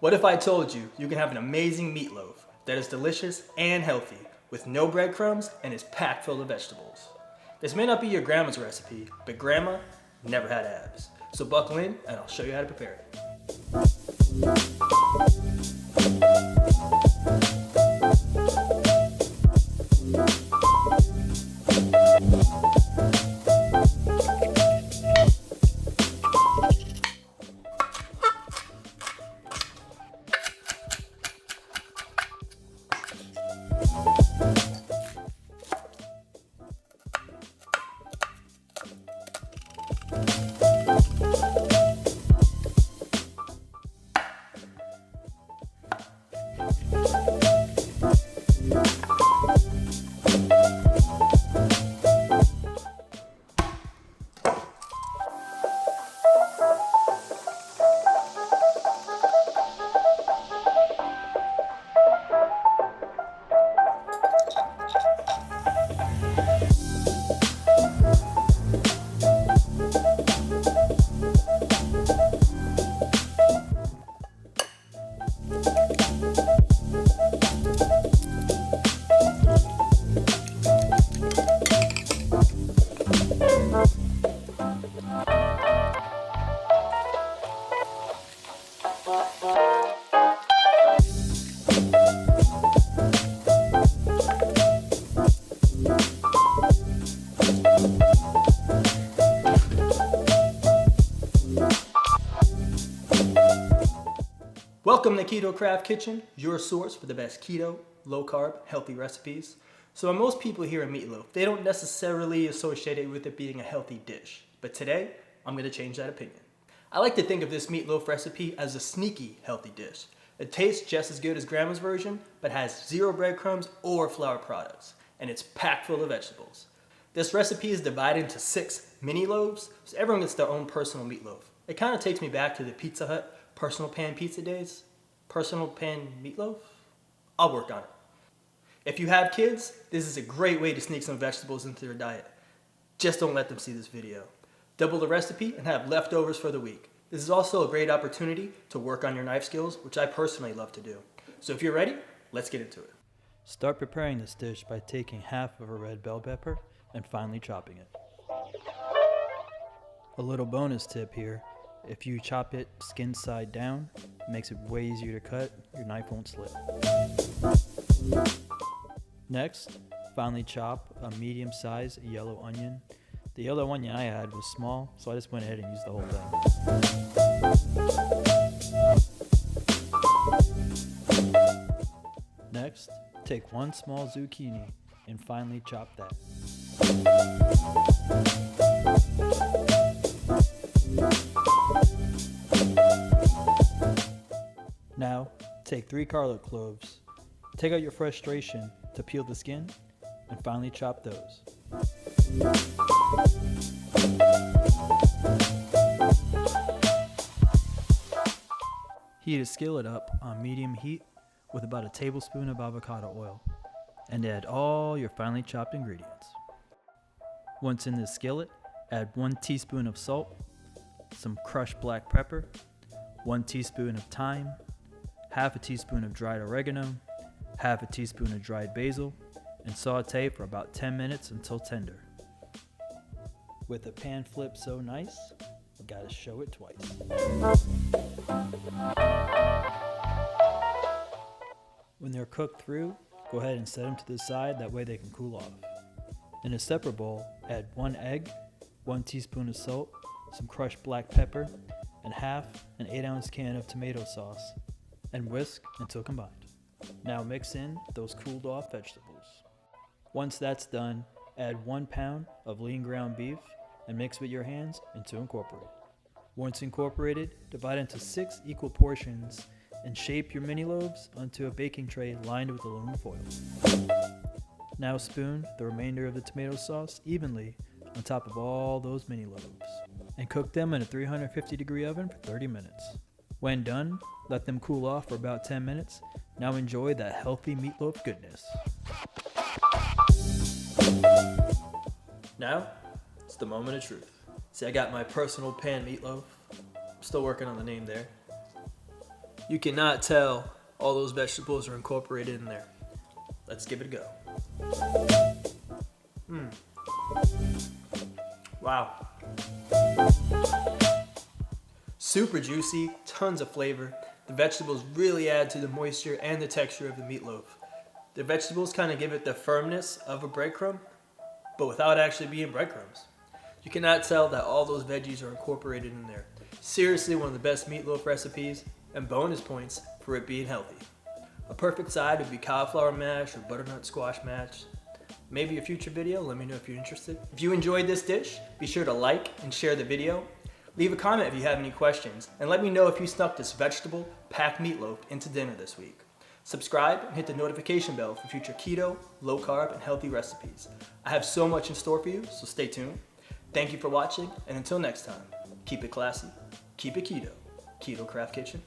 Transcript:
What if I told you you can have an amazing meatloaf that is delicious and healthy with no breadcrumbs and is packed full of vegetables? This may not be your grandma's recipe, but grandma never had abs. So buckle in and I'll show you how to prepare it. Welcome to Keto Craft Kitchen, your source for the best keto, low carb, healthy recipes. So when most people hear a meatloaf, they don't necessarily associate it with it being a healthy dish. But today, I'm going to change that opinion. I like to think of this meatloaf recipe as a sneaky healthy dish. It tastes just as good as grandma's version, but has zero breadcrumbs or flour products, and it's packed full of vegetables. This recipe is divided into 6 mini loaves, so everyone gets their own personal meatloaf. It kind of takes me back to the Pizza Hut personal pan pizza days. Personal pan meatloaf? I'll work on it. If you have kids, this is a great way to sneak some vegetables into their diet. Just don't let them see this video. Double the recipe and have leftovers for the week. This is also a great opportunity to work on your knife skills, which I personally love to do. So if you're ready, let's get into it. Start preparing this dish by taking half of a red bell pepper and finely chopping it. A little bonus tip here. If you chop it skin side down, it makes it way easier to cut, your knife won't slip. Next, finely chop a medium-sized yellow onion. The yellow onion I had was small, so I just went ahead and used the whole thing. Next, take one small zucchini and finely chop that. Now, take 3 garlic cloves, take out your frustration to peel the skin, and finally chop those. Heat a skillet up on medium heat with about a tablespoon of avocado oil, and add all your finely chopped ingredients. Once in the skillet, add 1 teaspoon of salt, some crushed black pepper, 1 teaspoon of thyme, half a teaspoon of dried oregano, half a teaspoon of dried basil, and saute for about 10 minutes until tender. With a pan flip so nice, I gotta show it twice. When they're cooked through, go ahead and set them to the side, that way they can cool off. In a separate bowl, add 1 egg, 1 teaspoon of salt, some crushed black pepper, and half an 8-ounce can of tomato sauce, and whisk until combined. Now mix in those cooled off vegetables. Once that's done, add 1 pound of lean ground beef and mix with your hands until incorporated. Once incorporated, divide into 6 equal portions and shape your mini loaves onto a baking tray lined with aluminum foil. Now spoon the remainder of the tomato sauce evenly on top of all those mini loaves and cook them in a 350-degree oven for 30 minutes. When done, let them cool off for about 10 minutes. Now enjoy that healthy meatloaf goodness. Now, it's the moment of truth. See, I got my personal pan meatloaf. I'm still working on the name there. You cannot tell all those vegetables are incorporated in there. Let's give it a go. Wow. Super juicy, tons of flavor. The vegetables really add to the moisture and the texture of the meatloaf. The vegetables kind of give it the firmness of a breadcrumb, but without actually being breadcrumbs. You cannot tell that all those veggies are incorporated in there. Seriously, one of the best meatloaf recipes, and bonus points for it being healthy. A perfect side would be cauliflower mash or butternut squash mash. Maybe a future video, let me know if you're interested. If you enjoyed this dish, be sure to like and share the video. Leave a comment if you have any questions, and let me know if you snuck this vegetable-packed meatloaf into dinner this week. Subscribe and hit the notification bell for future keto, low-carb, and healthy recipes. I have so much in store for you, so stay tuned. Thank you for watching, and until next time, keep it classy, keep it keto. Keto Craft Kitchen